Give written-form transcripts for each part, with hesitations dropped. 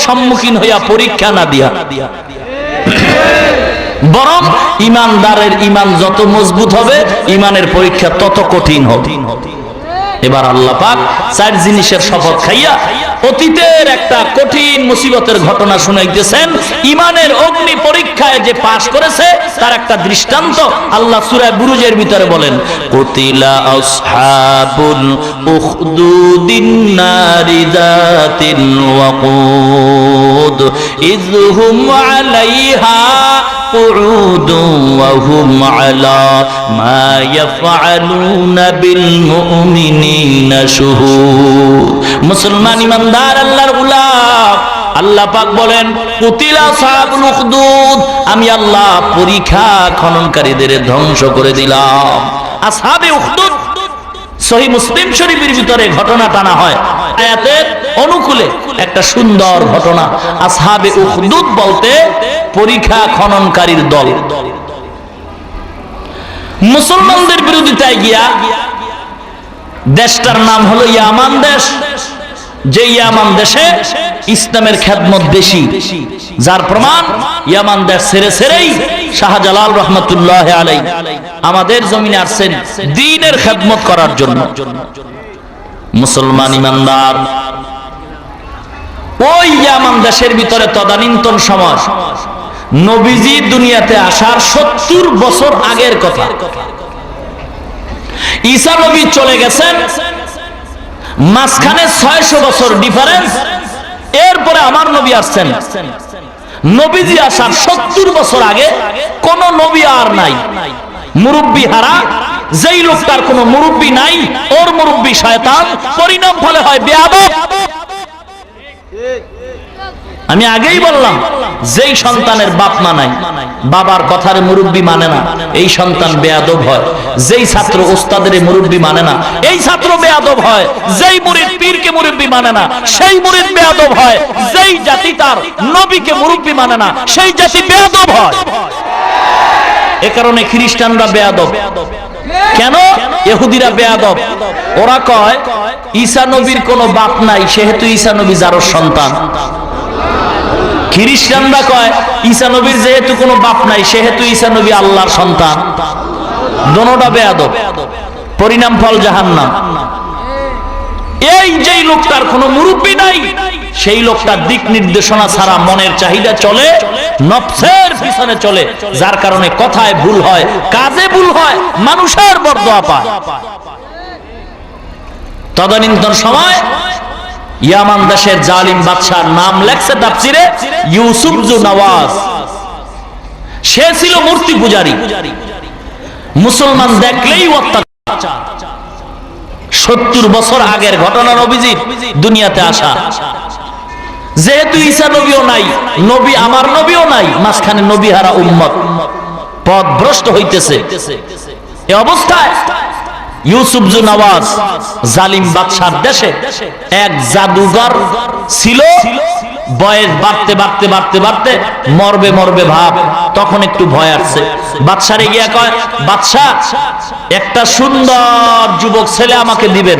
সম্মুখীন হইয়া পরীক্ষা না দিয়া, বরং ইমানদারের ইমান যত মজবুত হবে ইমানের পরীক্ষা তত কঠিন হবে। এবার আল্লাহ পাক চার জিনিসের শপথ খাইয়া অতীতের একটা কঠিন মুসিবতের ঘটনা শুনাইতেছেন। ইমানের অগ্নি পরীক্ষায় যে পাশ করেছে তার একটা দৃষ্টান্ত আল্লাহ সূরা বুরুজের ভিতরে বলেন, কুতিলা আসহাবুল উখদুদিন নারি যাতিল ওয়াকুদ ইযহুম আলাইহা قعود وهم على ما يفعلون بالمؤمنين شهود। মুসলমান ইমানদার আল্লাহর গোলাম, আল্লাহ পাক বলেন কুতিলা আসহাবুল উখদুদ, আমি আল্লাহ পরীক্ষা খননকারীদের ধ্বংস করে দিলাম। আসহাবে উখদুদ সহিহ মুসলিম শরীফের ভিতরে ঘটনা টানা হয় আয়াতের অনুকূলে, একটা সুন্দর ঘটনা। আসহাবে উখদুদ বলতে পরীক্ষা খননকারীর দল মুসলমানদের বিরোধিতায় গিয়া, দেশটার নাম হলো ইয়ামান দেশ, যে ইয়ামান দেশে ইসলামের খেদমত বেশি, যার প্রমাণ ইয়ামান দেশ ছেড়ে ছেড়েই শাহজালাল রহমতুল্লাহ আলাইহি আমাদের জমিনে আসছেন দ্বীনের খেদমত করার জন্য। মুসলমান ইমানদার ওই ইয়ামান দেশের ভিতরে তদানীন্তন সময় নবীজি দুনিয়াতে আসার 70 বছর আগের কথা। ঈসা নবী চলে গেছেন, মাঝখানে 600 বছর ডিফারেন্স, এরপরে আমার নবী আসছেন। নবীজি আসার 70 বছর আগে কোন নবী আর নাই, মুরব্বি হারা। যেই লোকটার কোনো মুরব্বি নাই, ওর মুরব্বি শয়তান, পরিণাম ফলে হয় বেয়াদব। আমি আগেই বললাম, যেই সন্তানের বাপ মা নাই, বাবার কথার মুরব্বি মানে না, এই সন্তান বেয়াদব হয়। যেই ছাত্র ওস্তাদের মুরব্বি মানে না, এই ছাত্র বেয়াদব হয়। যেই মুরিদ পীরকে মুরব্বি মানে না, সেই মুরিদ বেয়াদব হয়। যেই জাতি তার নবীকে মুরব্বি মানে না, সেই জাতি বেয়াদব হয়। এ কারণে খ্রিস্টানরা বেয়াদব। কেন? ইহুদিরা বেয়াদব। ওরা কয় ঈসা নবীর কোনো বাপ নাই, সেহেতু ঈসা নবী যারও সন্তান। খ্রিস্টানরা কয় ঈসা নবীর যেহেতু কোনো বাপ নাই, সেহেতু ঈসা নবী আল্লাহর সন্তান। দোনোটা বেয়াদব, পরিণাম ফল জাহান্নাম। এই যেই লোকটার কোনো মুরব্বি নাই, সেই লোকটার দিক নির্দেশনা ছাড়া মনের চাহিদা চলে, নফসের পিছনে চলে, যার কারণে কথায় ভুল হয়, কাজে ভুল হয়, মানুষের বরদোয়া পায়। তদানীন্তন সময় ইয়ামান দেশের জালিম বাদশার নাম লেখছে তাফসিরে ইউসুফ জু নওয়াজ। সে ছিল মূর্তি পূজারী, মুসলমান দেখলেই অত্যাচার। 70 বছর আগের ঘটনা নবীজির দুনিয়াতে আসা। যেহেতু ঈসা নবীও নাই, নবী আমার নবীও নাই, মাঝখানে নবী হারা উম্মত পথভ্রষ্ট হইতেছে। এই অবস্থায় ইউসুফ জু নওয়াজ জালিম বাদশার দেশে এক জাদুঘর ছিল। বয়স বাড়তে বাড়তে বাড়তে বাড়তে মরবে মরবে ভাব, তখন একটু ভয় আসছে। বাদশারে গিয়া কয়, বাদশাহ একটা সুন্দর যুবক ছেলে আমাকে দিবেন,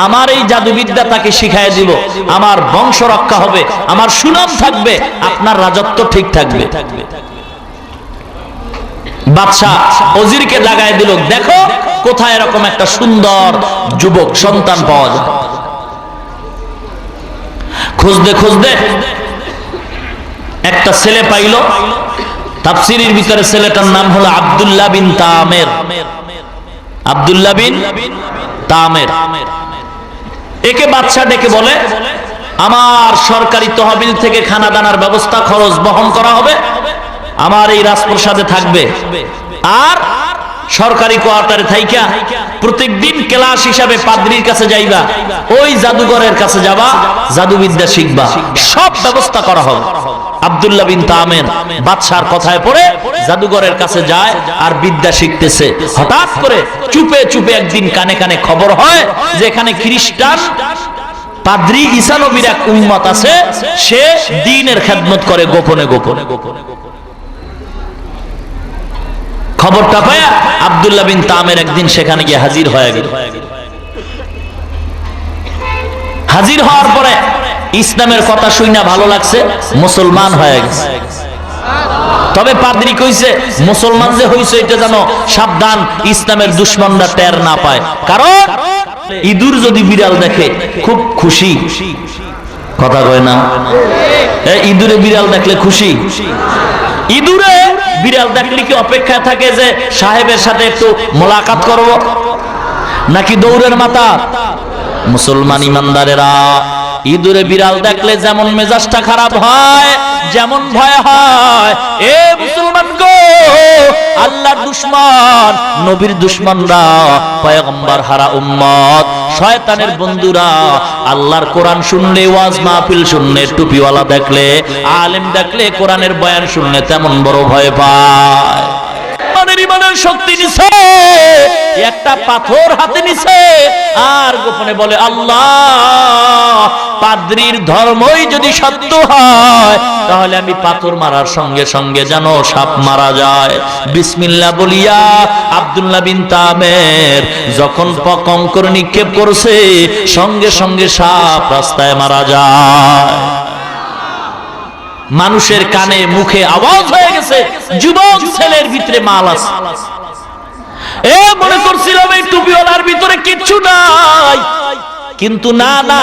আমার এই জাদুবিদ্যা তাকে শিখাই দিব, আমার বংশ রক্ষা হবে, আমার সুনাম থাকবে, আপনার রাজত্ব ঠিক থাকবে। বাদশাহ ওজিরকে লাগায় দিল, দেখো কোথায় এরকম একটা সুন্দর যুবক সন্তান পাওয়া যায়। খুঁজতে খুঁজতে একটা ছেলে পাইল। তাফসীরের ভিতরে ছেলেটার নাম হলো আব্দুল্লাহ বিন তামের। আব্দুল্লাহ বিন তামের। একে বাদশা ডেকে বলে, আমার সরকারি তহবিল থেকে খানা দানার ব্যবস্থা খরচ বহন করা হবে, আমার এই রাজপ্রাসাদে থাকবে, আর সরকারি কোয়ার্টারে থাইকা প্রত্যেকদিন ক্লাস হিসাবে পাদ্রীর কাছে যাইবা, ওই জাদুঘরের কাছে যাবা, জাদুবিদ্যা শিখবা, সব ব্যবস্থা করা হবে। আব্দুল্লাহ বিন তামের বাদশার কথায় পড়ে জাদুঘরের কাছে যায় আর বিদ্যা শিখতেছে। হঠাৎ করে চুপে চুপে একদিন কানে কানে খবর হয় যে এখানে খ্রিস্টান পাদ্রী ঈসা নবীর এক উম্মত আছে, সে দ্বীনের খেদমত করে গোপনে গোপনে। খবরটা পায় আব্দুল্লাহ বিন তামের একদিন সেখানে গিয়ে হাজির হয়ে গেল। হাজির হওয়ার পরে ইসলামের কথা শুনে ভালো লাগছে, মুসলমান হয়ে গেছে। তবে পাদ্রী কইছে মুসলমান যে হইছে এটা জানো সাবধান, ইসলামের দুশমনরা টের না পায়। কারণ ইঁদুর যদি বিড়াল দেখে খুব খুশি, কথা কয় না? ইঁদুরে বিড়াল দেখলে খুশি? ইঁদুরে বিড়াল দেখলে কি অপেক্ষায় থাকে যে সাহেবের সাথে একটু মোলাকাত করব, নাকি দৌড়ের মাথা? মুসলমান ইমানদারেরা ইঁদুরে বিড়াল দেখলে যেমন মেজাজটা খারাপ হয়, যেমন ভয় হয়, এ মুসলমান গো, আল্লাহর দুশমন, নবীর দুশমনরা, পয়গম্বর হারা উম্মত, শয়তানের বন্ধুরা আল্লাহর কোরআন শুনলে, ওয়াজ মাহফিল শুনলে, টুপিওয়ালা দেখলে, আলেম দেখলে, কোরআনের বয়ান শুনলে তেমন বড় ভয় পায়। ইমানের শক্তি নিছে, একটা পাথর হাতে নিছে আর গোপনে বলে আল্লাহ, পাদ্রীর ধর্মই যদি সত্য হয় তাহলে আমি পাথর মারার সঙ্গে সঙ্গে যেন সাপ মারা যায়। বিসমিল্লাহ বলিয়া আব্দুল্লাহ বিন তামের যখন কঙ্কর নিক্ষেপ করছে সঙ্গে সঙ্গে সাপ রাস্তায় মারা যায়। মানুষের কানে মুখে আওয়াজ হয়ে গেছে, যুবক ছেলের ভিতরে মাল আছে। এ মনে করছিলাম এই টুপিওয়ালার ভিতরে কিচ্ছু নাই, কিন্তু না না,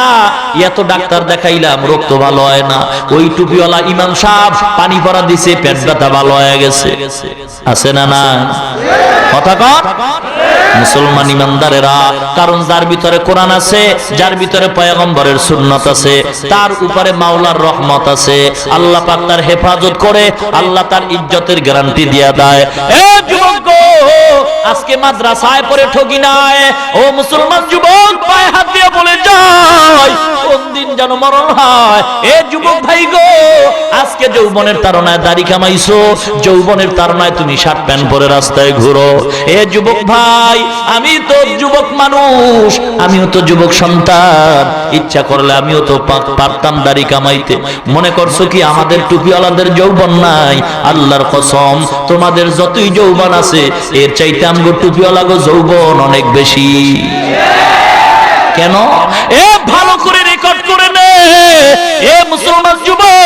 এত ডাক্তার দেখাইলাম রক্ত ভালো হয় না। ওই টুপিওয়ালা ইমাম সাহেব পানি পড়া দিছে, পেট ব্যথা ভালো হয়ে গেছে। আছে না না? কথা কর মুসলমান ইমানদারেরা, কারণ যার ভিতরে কোরআন আছে, যার ভিতরে পয়গম্বরের সুন্নাত আছে, তার উপরে মাওলার রহমত আছে, আল্লাহ পাক তার হেফাজত করে, আল্লাহ তার ইজ্জতের গ্যারান্টি দিয়া দেয়। এ যুবক, আজকে মাদ্রাসায় পড়ে ঠকি নাই, ও মুসলমান যুবক পায়ে হাত দিয়ে বলে যায় কোন দিন যেন মরণ হয়। এ যুবক ভাই গো, আজকে যৌবনের তাড়নায় দাড়ি কামাইছো, যৌবনের তাড়নায় তুমি শার্ট প্যান্ট পরে রাস্তায় ঘুরো। এ যুবক ভাই, আমি তো যুবক মানুষ, আমিও তো যুবক সন্তান, ইচ্ছা করলে আমিও তো পারতাম দাড়ি কামাইতে। মনে করছো কি আমাদের টুপিওয়ালাদের যৌবন নাই? আল্লাহর কসম, তোমাদের যতই যৌবন আছে এর চাইতে আমগো টুপিওয়ালাগো যৌবন অনেক বেশি। কেন? এ ভালো করে রেকর্ড করে নে, এ মুসলমান যুবক।